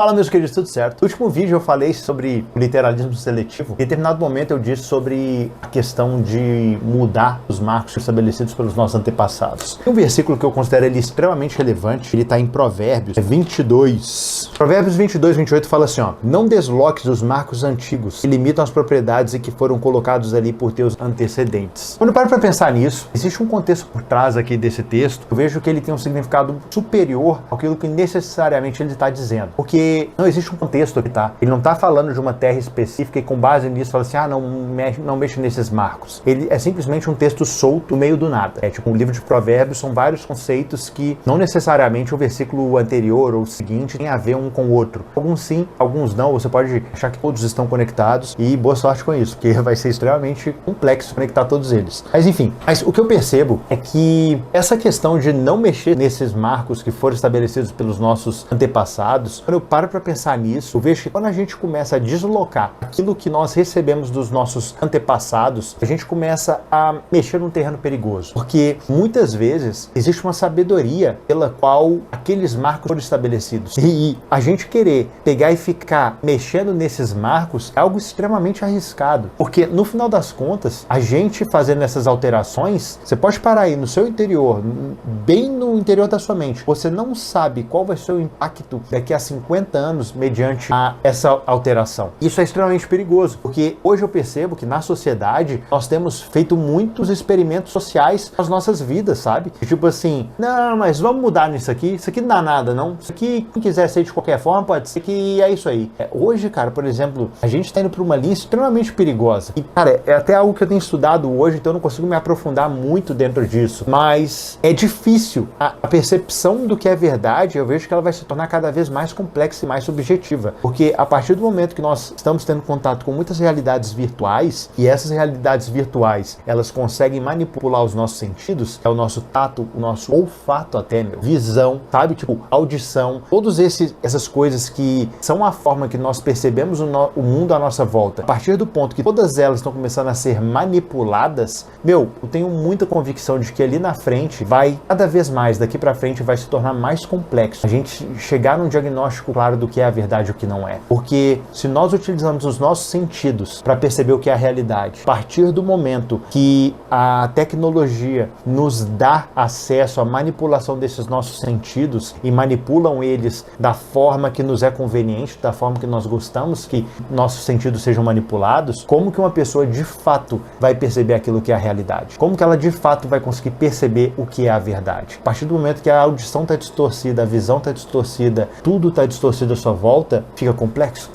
Fala, meus queridos, tudo certo? No último vídeo eu falei sobre literalismo seletivo. Em determinado momento eu disse sobre a questão de mudar os marcos estabelecidos pelos nossos antepassados. Tem um versículo que eu considero ele extremamente relevante, ele está em Provérbios 22. Provérbios 22, 28 fala assim, ó: não desloques os marcos antigos que limitam as propriedades e que foram colocados ali por teus antecedentes. Quando eu paro para pensar nisso, existe um contexto por trás aqui desse texto. Eu vejo que ele tem um significado superior àquilo que necessariamente ele está dizendo. Porque não existe um contexto aqui, tá? Ele não está falando de uma terra específica e com base nisso fala assim, não mexe nesses marcos. Ele é simplesmente um texto solto no meio do nada. É tipo um livro de Provérbios, são vários conceitos que não necessariamente o versículo anterior ou o seguinte tem a ver um com o outro. Alguns sim, alguns não. Você pode achar que todos estão conectados e boa sorte com isso, porque vai ser extremamente complexo conectar todos eles. Mas enfim, o que eu percebo é que essa questão de não mexer nesses marcos que foram estabelecidos pelos nossos antepassados, quando eu paro para pensar nisso, eu vejo que quando a gente começa a deslocar aquilo que nós recebemos dos nossos antepassados, a gente começa a mexer num terreno perigoso. Porque muitas vezes existe uma sabedoria pela qual aqueles marcos foram estabelecidos. E a gente querer pegar e ficar mexendo nesses marcos é algo extremamente arriscado. Porque no final das contas, a gente fazendo essas alterações, você pode parar aí no seu interior, bem no interior da sua mente. Você não sabe qual vai ser o impacto daqui a 50 anos mediante essa alteração. Isso é extremamente perigoso, porque hoje eu percebo que na sociedade nós temos feito muitos experimentos sociais nas nossas vidas, sabe? Tipo assim, não, mas vamos mudar nisso aqui, isso aqui não dá nada, não. Isso aqui, quem quiser ser de qualquer forma, pode ser que é isso aí. Hoje, cara, por exemplo, a gente tá indo pra uma linha extremamente perigosa. E, cara, é até algo que eu tenho estudado hoje, então eu não consigo me aprofundar muito dentro disso. Mas é difícil. A percepção do que é verdade, eu vejo que ela vai se tornar cada vez mais complexa e mais subjetiva. Porque a partir do momento que nós estamos tendo contato com muitas realidades virtuais, e essas realidades virtuais, elas conseguem manipular os nossos sentidos, é o nosso tato, o nosso olfato até, visão, sabe? Tipo, audição, todas essas coisas que são a forma que nós percebemos o mundo à nossa volta. A partir do ponto que todas elas estão começando a ser manipuladas, eu tenho muita convicção de que ali na frente cada vez mais, daqui pra frente, vai se tornar mais complexo a gente chegar num diagnóstico claro do que é a verdade e o que não é. Porque se nós utilizamos os nossos sentidos para perceber o que é a realidade, a partir do momento que a tecnologia nos dá acesso à manipulação desses nossos sentidos e manipulam eles da forma que nos é conveniente, da forma que nós gostamos que nossos sentidos sejam manipulados, como que uma pessoa de fato vai perceber aquilo que é a realidade? Como que ela de fato vai conseguir perceber o que é a verdade? A partir do momento que a audição está distorcida, a visão está distorcida, tudo está distorcido à sua volta, fica complexo.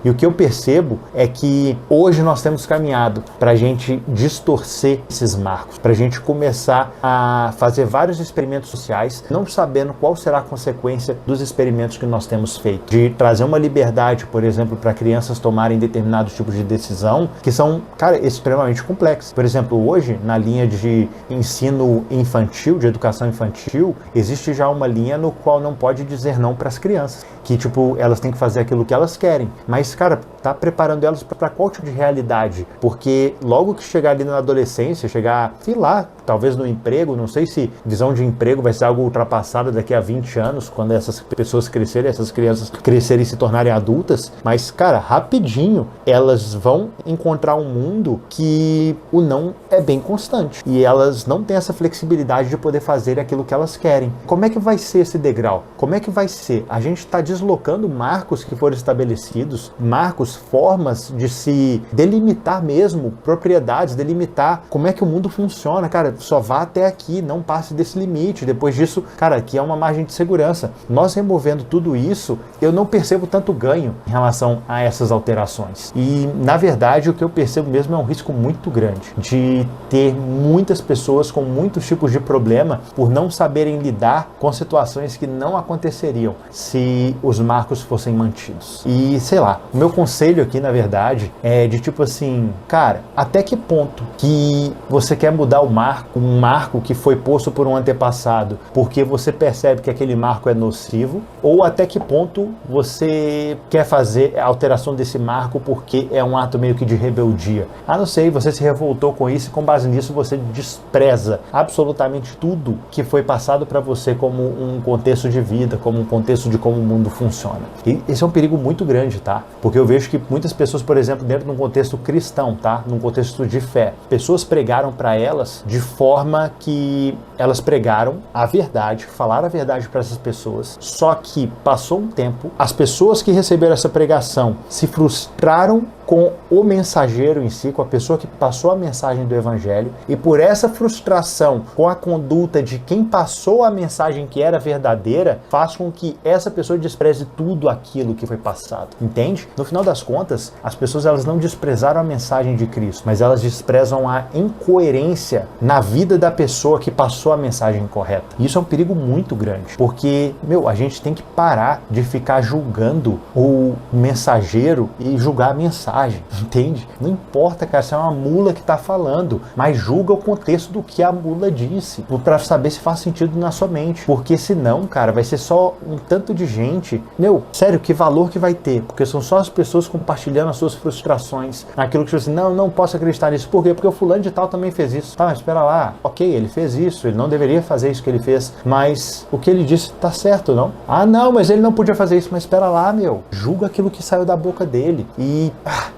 E o que eu percebo é que hoje nós temos caminhado para a gente distorcer esses marcos, para a gente começar a fazer vários experimentos sociais, não sabendo qual será a consequência dos experimentos que nós temos feito. De trazer uma liberdade, por exemplo, para crianças tomarem determinados tipos de decisão que são, cara, extremamente complexos. Por exemplo, hoje, na linha de ensino infantil, de educação infantil, existe já uma linha no qual não pode dizer não para as crianças. Que, tipo, elas têm que fazer aquilo que elas querem. Mas, cara, tá preparando elas para qual tipo de realidade? Porque logo que chegar ali na adolescência, chegar, sei lá, talvez no emprego, não sei se visão de emprego vai ser algo ultrapassado daqui a 20 anos, quando essas pessoas crescerem, essas crianças crescerem e se tornarem adultas. Mas, cara, rapidinho, elas vão encontrar um mundo que o não é bem constante. E elas não têm essa flexibilidade de poder fazer aquilo que elas querem. Como é que vai ser esse degrau? Como é que vai ser? A gente está deslocando marcos que foram estabelecidos, marcos, formas de se delimitar mesmo, propriedades, delimitar como é que o mundo funciona. Cara, só vá até aqui, não passe desse limite. Depois disso, cara, aqui é uma margem de segurança. Nós removendo tudo isso, eu não percebo tanto ganho em relação a essas alterações. E, na verdade, o que eu percebo mesmo é um risco muito grande de ter muitas pessoas com muitos tipos de problema por não saberem lidar com situações que não aconteceriam se os marcos fossem mantidos. E, sei lá, o meu conselho aqui, na verdade, é de tipo assim, cara, até que ponto que você quer mudar o marco um marco que foi posto por um antepassado porque você percebe que aquele marco é nocivo, ou até que ponto você quer fazer a alteração desse marco porque é um ato meio que de rebeldia. Não sei, você se revoltou com isso e com base nisso você despreza absolutamente tudo que foi passado para você como um contexto de vida, como um contexto de como o mundo funciona. E esse é um perigo muito grande, tá? Porque eu vejo que muitas pessoas, por exemplo, dentro de um contexto cristão, tá? Num contexto de fé, pessoas pregaram para elas de forma que elas pregaram a verdade, falaram a verdade para essas pessoas, só que passou um tempo, as pessoas que receberam essa pregação se frustraram com o mensageiro em si, com a pessoa que passou a mensagem do evangelho, e por essa frustração com a conduta de quem passou a mensagem que era verdadeira, faz com que essa pessoa despreze tudo aquilo que foi passado, entende? No final das contas, as pessoas elas não desprezaram a mensagem de Cristo, mas elas desprezam a incoerência na vida da pessoa que passou a mensagem correta. Isso é um perigo muito grande, porque, a gente tem que parar de ficar julgando o mensageiro e julgar a mensagem. Entende? Não importa, cara, se é uma mula que tá falando, mas julga o contexto do que a mula disse, para saber se faz sentido na sua mente, porque senão, cara, vai ser só um tanto de gente, sério, que valor que vai ter, porque são só as pessoas compartilhando as suas frustrações, naquilo que você não posso acreditar nisso, por quê? Porque o fulano de tal também fez isso, tá, mas espera lá, ok, ele fez isso, ele não deveria fazer isso que ele fez, mas o que ele disse tá certo, não? Não, mas ele não podia fazer isso, mas espera lá, julga aquilo que saiu da boca dele, e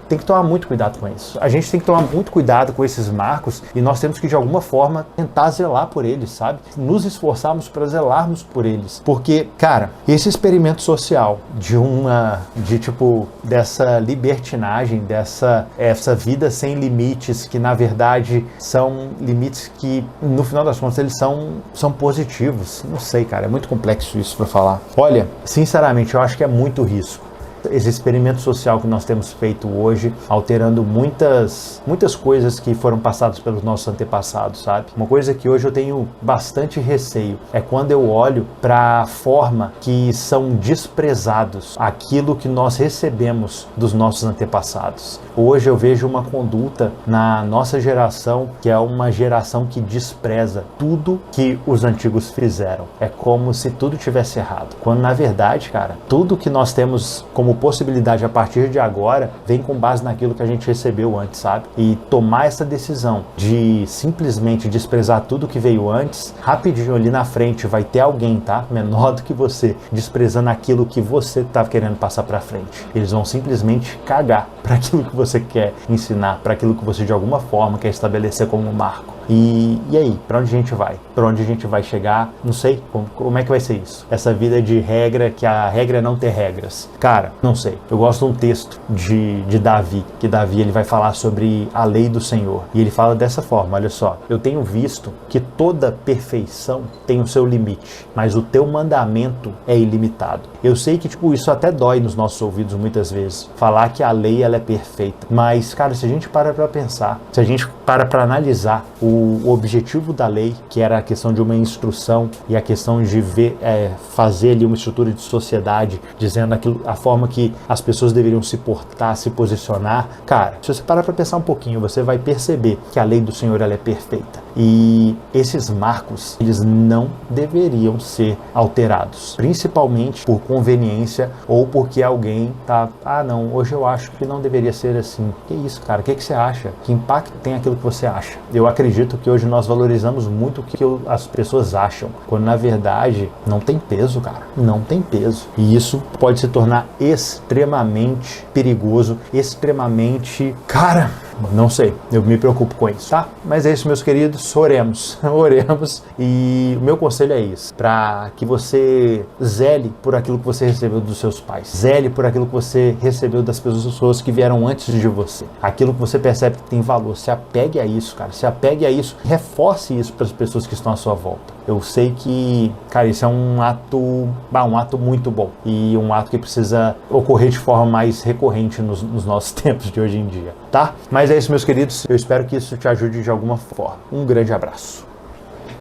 tem que tomar muito cuidado com isso. A gente tem que tomar muito cuidado com esses marcos e nós temos que, de alguma forma, tentar zelar por eles, sabe? Nos esforçarmos para zelarmos por eles. Porque, cara, esse experimento social dessa libertinagem, essa vida sem limites, que na verdade são limites que, no final das contas, eles são positivos. Não sei, cara, é muito complexo isso para falar. Olha, sinceramente, eu acho que é muito risco. Esse experimento social que nós temos feito hoje, alterando muitas coisas que foram passadas pelos nossos antepassados, sabe? Uma coisa que hoje eu tenho bastante receio é quando eu olho para a forma que são desprezados aquilo que nós recebemos dos nossos antepassados. Hoje eu vejo uma conduta na nossa geração que é uma geração que despreza tudo que os antigos fizeram. É como se tudo tivesse errado. Quando na verdade, cara, tudo que nós temos como possibilidade a partir de agora vem com base naquilo que a gente recebeu antes, sabe? E tomar essa decisão de simplesmente desprezar tudo que veio antes, rapidinho ali na frente vai ter alguém, tá? Menor do que você, desprezando aquilo que você tá querendo passar pra frente. Eles vão simplesmente cagar para aquilo que você quer ensinar, para aquilo que você de alguma forma quer estabelecer como um marco. E aí, para onde a gente vai? Para onde a gente vai chegar? Não sei, como é que vai ser isso? Essa vida de regra, que a regra é não ter regras. Cara, não sei. Eu gosto de um texto de Davi, que Davi ele vai falar sobre a lei do Senhor. E ele fala dessa forma, olha só, eu tenho visto que toda perfeição tem o seu limite, mas o teu mandamento é ilimitado. Eu sei que, isso até dói nos nossos ouvidos muitas vezes, falar que a lei ela é perfeita. Mas, cara, se a gente para pensar, se a gente para analisar o objetivo da lei, que era a questão de uma instrução e a questão de fazer ali uma estrutura de sociedade, dizendo a forma que as pessoas deveriam se portar, se posicionar, cara, se você parar para pensar um pouquinho, você vai perceber que a lei do Senhor ela é perfeita. E esses marcos, eles não deveriam ser alterados, principalmente por conveniência ou porque alguém tá, não, hoje eu acho que não deveria ser assim. Que isso, cara? O que você acha? Que impacto tem aquilo que você acha? Eu acredito que hoje nós valorizamos muito o que as pessoas acham, quando na verdade não tem peso, cara. Não tem peso. E isso pode se tornar extremamente perigoso, extremamente... Cara, não sei, eu me preocupo com isso, tá? Mas é isso, meus queridos, oremos, e o meu conselho é isso, para que você zele por aquilo que você recebeu dos seus pais, zele por aquilo que você recebeu das pessoas que vieram antes de você, aquilo que você percebe que tem valor, se apegue a isso, cara, se apegue a isso, reforce isso para as pessoas que estão à sua volta. Eu sei que, cara, isso é um ato muito bom e um ato que precisa ocorrer de forma mais recorrente nos nossos tempos de hoje em dia, tá? Mas é isso, meus queridos. Eu espero que isso te ajude de alguma forma. Um grande abraço.